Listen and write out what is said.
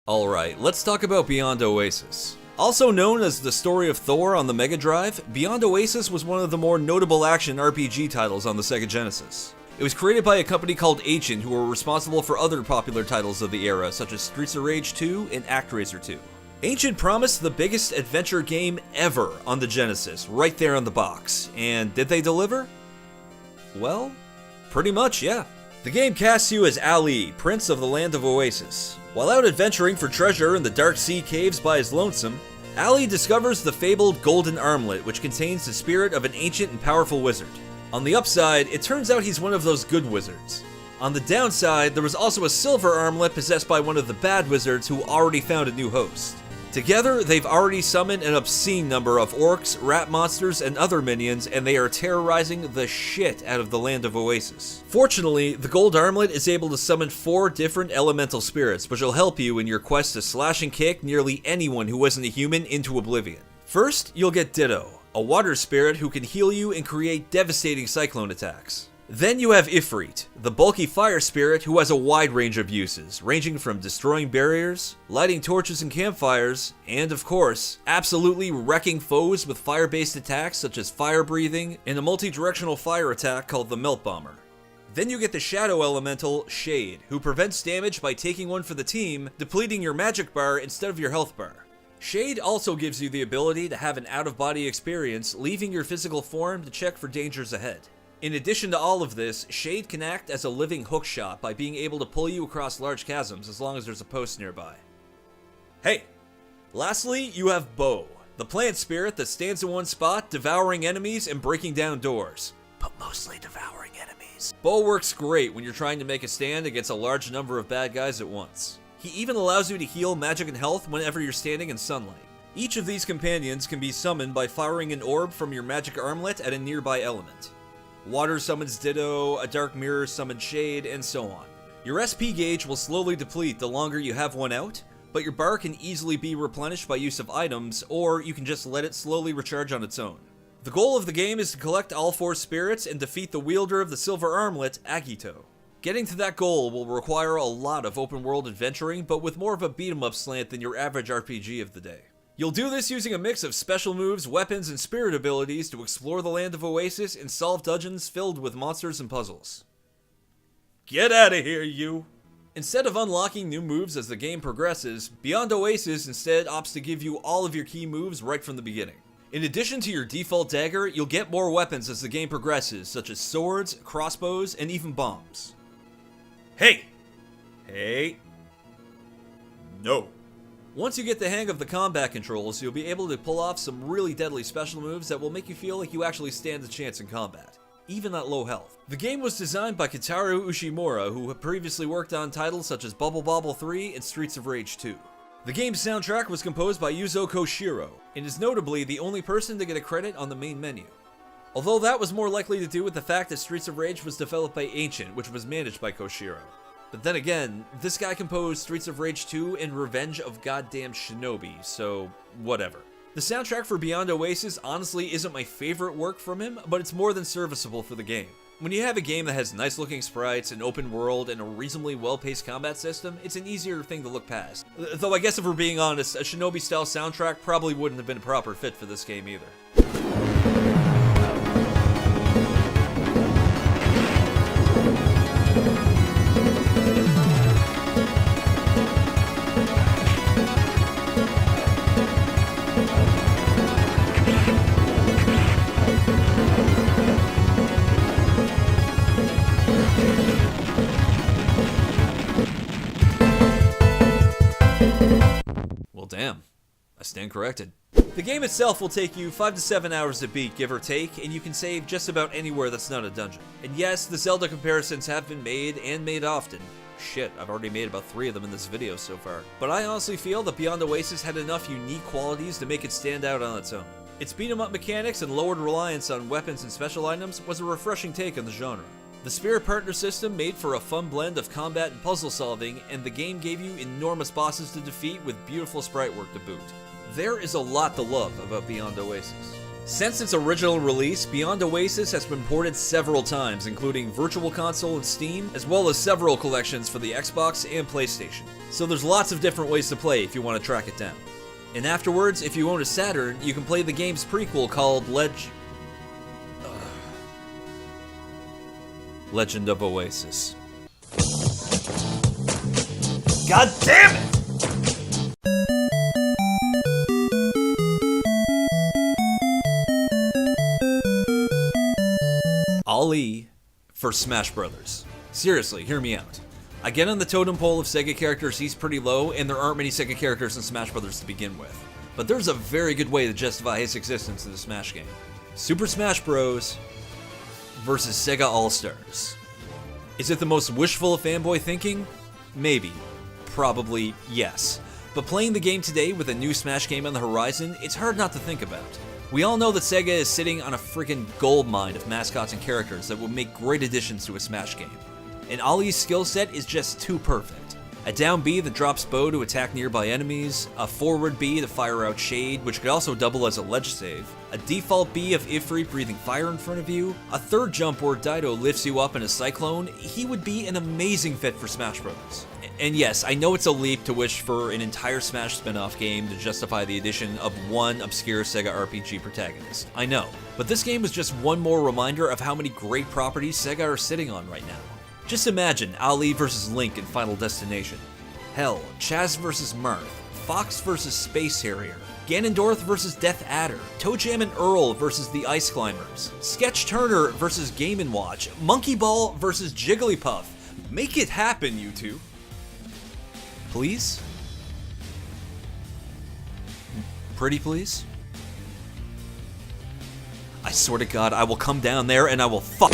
Alright, let's talk about Beyond Oasis. Also known as the story of Thor on the Mega Drive, Beyond Oasis was one of the more notable action RPG titles on the Sega Genesis. It was created by a company called Ancient, who were responsible for other popular titles of the era, such as Streets of Rage 2 and ActRaiser 2. Ancient promised the biggest adventure game ever on the Genesis, right there on the box. And did they deliver? Well, pretty much, yeah. The game casts you as Ali, Prince of the Land of Oasis. While out adventuring for treasure in the Dark Sea caves by his lonesome, Ali discovers the fabled Golden Armlet, which contains the spirit of an ancient and powerful wizard. On the upside, it turns out he's one of those good wizards. On the downside, there was also a silver armlet possessed by one of the bad wizards who already found a new host. Together, they've already summoned an obscene number of orcs, rat monsters, and other minions, and they are terrorizing the shit out of the land of Oasis. Fortunately, the gold armlet is able to summon 4 different elemental spirits, which will help you in your quest to slash and kick nearly anyone who wasn't a human into oblivion. First, you'll get Ditto, a water spirit who can heal you and create devastating cyclone attacks. Then you have Ifrit, the bulky fire spirit who has a wide range of uses, ranging from destroying barriers, lighting torches and campfires, and of course, absolutely wrecking foes with fire-based attacks such as fire breathing and a multi-directional fire attack called the Melt Bomber. Then you get the shadow elemental, Shade, who prevents damage by taking one for the team, depleting your magic bar instead of your health bar. Shade also gives you the ability to have an out-of-body experience, leaving your physical form to check for dangers ahead. In addition to all of this, Shade can act as a living hookshot by being able to pull you across large chasms as long as there's a post nearby. Hey! Lastly, you have Bo, the plant spirit that stands in one spot, devouring enemies and breaking down doors. But mostly devouring enemies. Bo works great when you're trying to make a stand against a large number of bad guys at once. He even allows you to heal magic and health whenever you're standing in sunlight. Each of these companions can be summoned by firing an orb from your magic armlet at a nearby element. Water summons Ditto, a dark mirror summons Shade, and so on. Your SP gauge will slowly deplete the longer you have one out, but your bar can easily be replenished by use of items, or you can just let it slowly recharge on its own. The goal of the game is to collect all 4 spirits and defeat the wielder of the silver armlet, Agito. Getting to that goal will require a lot of open world adventuring, but with more of a beat-em-up slant than your average RPG of the day. You'll do this using a mix of special moves, weapons, and spirit abilities to explore the land of Oasis and solve dungeons filled with monsters and puzzles. Get out of here, you! Instead of unlocking new moves as the game progresses, Beyond Oasis instead opts to give you all of your key moves right from the beginning. In addition to your default dagger, you'll get more weapons as the game progresses, such as swords, crossbows, and even bombs. Hey! Hey! No! Once you get the hang of the combat controls, you'll be able to pull off some really deadly special moves that will make you feel like you actually stand a chance in combat, even at low health. The game was designed by Kitaru Ushimura, who had previously worked on titles such as Bubble Bobble 3 and Streets of Rage 2. The game's soundtrack was composed by Yuzo Koshiro, and is notably the only person to get a credit on the main menu. Although that was more likely to do with the fact that Streets of Rage was developed by Ancient, which was managed by Koshiro. But then again, this guy composed Streets of Rage 2 and Revenge of Goddamn Shinobi, so whatever. The soundtrack for Beyond Oasis honestly isn't my favorite work from him, but it's more than serviceable for the game. When you have a game that has nice looking sprites, an open world, and a reasonably well paced combat system, it's an easier thing to look past. Though I guess if we're being honest, a Shinobi style soundtrack probably wouldn't have been a proper fit for this game either. Well, damn. I stand corrected. The game itself will take you 5 to 7 hours to beat, give or take, and you can save just about anywhere that's not a dungeon. And yes, the Zelda comparisons have been made, and made often. Shit, I've already made about 3 of them in this video so far. But I honestly feel that Beyond Oasis had enough unique qualities to make it stand out on its own. Its beat-em-up mechanics and lowered reliance on weapons and special items was a refreshing take on the genre. The Spirit Partner system made for a fun blend of combat and puzzle solving, and the game gave you enormous bosses to defeat with beautiful sprite work to boot. There is a lot to love about Beyond Oasis. Since its original release, Beyond Oasis has been ported several times, including Virtual Console and Steam, as well as several collections for the Xbox and PlayStation. So there's lots of different ways to play if you want to track it down. And afterwards, if you own a Saturn, you can play the game's prequel called Legend of Oasis. God damn it! Ali for Smash Brothers. Seriously, hear me out. I get on the totem pole of Sega characters, he's pretty low, and there aren't many Sega characters in Smash Brothers to begin with. But there's a very good way to justify his existence in the Smash game. Super Smash Bros. Versus Sega All-Stars. Is it the most wishful of fanboy thinking? Maybe. Probably yes. But playing the game today with a new Smash game on the horizon, it's hard not to think about. We all know that Sega is sitting on a freaking gold mine of mascots and characters that would make great additions to a Smash game. And Ali's skill set is just too perfect. A down B that drops bow to attack nearby enemies, a forward B to fire out Shade, which could also double as a ledge save, a default B of Ifrit breathing fire in front of you, a third jump where Dido lifts you up in a cyclone. He would be an amazing fit for Smash Bros. And yes, I know it's a leap to wish for an entire Smash spin-off game to justify the addition of one obscure Sega RPG protagonist. I know. But this game is just one more reminder of how many great properties Sega are sitting on right now. Just imagine Ali vs. Link in Final Destination. Hell, Chaz vs. Marth, Fox vs. Space Harrier, Ganondorf vs. Death Adder, ToeJam and Earl vs. the Ice Climbers, Sketch Turner vs. Game & Watch, Monkey Ball vs. Jigglypuff. Make it happen, you two. Please? Pretty please? I swear to God, I will come down there and I will fuck.